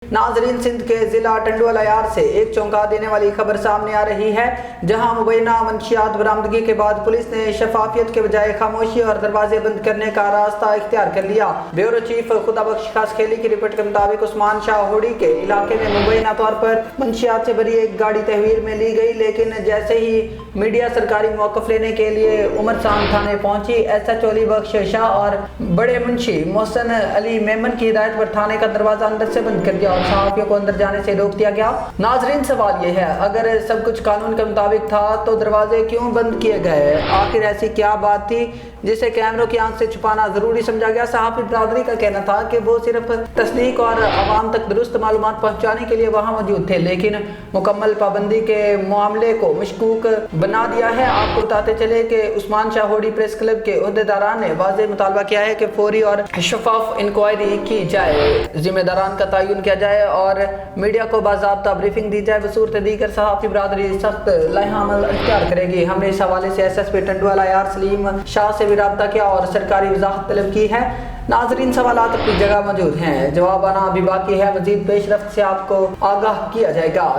नाजरीन, सिंध के जिला टंडवाला यार्ड से एक चौंका देने वाली खबर सामने आ रही है, जहां मुबैना मंशियात बरामदगी के बाद पुलिस ने शफाफियत के बजाय खामोशी और दरवाजे बंद करने का रास्ता इख्तियार कर लिया। ब्यूरो चीफ खुदाबख्श खास खेली की रिपोर्ट के मुताबिक उस्मान शाह होड़ी के इलाके में मुबैना तौर पर मंशियात से भरी एक गाड़ी तहवीर में ली गई, लेकिन जैसे ही मीडिया सरकारी मौकफ लेने के लिए उमर शाम थाने पहुंची, SHO अली बख्श शाह और बड़े मुंशी मोहसन अली मेमन की हिदायत पर थाने का दरवाजा अंदर से बंद कर दिया और सहाफियों को अंदर जाने से रोक दिया गया। नाजरीन, सवाल यह है, अगर सब कुछ कानून के मुताबिक था तो दरवाजे क्यों बंद किए गए? आखिर ऐसी क्या बात थी जिसे कैमरों की आंख से छुपाना जरूरी समझा गया? सहाफी बरादरी का कहना था कि वो सिर्फ तस्दीक और आवाम तक दुरुस्त मालूमात पहुंचाने के लिए वहां मौजूद थे, लेकिन मुकम्मल पाबंदी के मामले को मशकूक बना दिया है। आपको बताते चले कि उस्मान शाह होड़ी प्रेस क्लब के अहदेदारान ने वाज़ेह मुतालबा किया है कि फौरी और शफाफ इंक्वायरी की जाए, जिम्मेदारान का तयन किया जाए और मीडिया को बाज़ाब्ता ब्रीफिंग दी जाए। बसूरत दीगर सहाफी बरादरी सख्त लाहेहामल इख्तियार करेगी। हमने इस हवाले से SSP टंडवाला यार्ड सलीम शाह से भी राब्ता किया और सरकारी वजाहत तलब की है। नाजरीन, सवालात अपनी जगह मौजूद हैं, जवाब आना अभी बाकी है। मजीद पेशरफ्त से आपको आगाह किया जाएगा।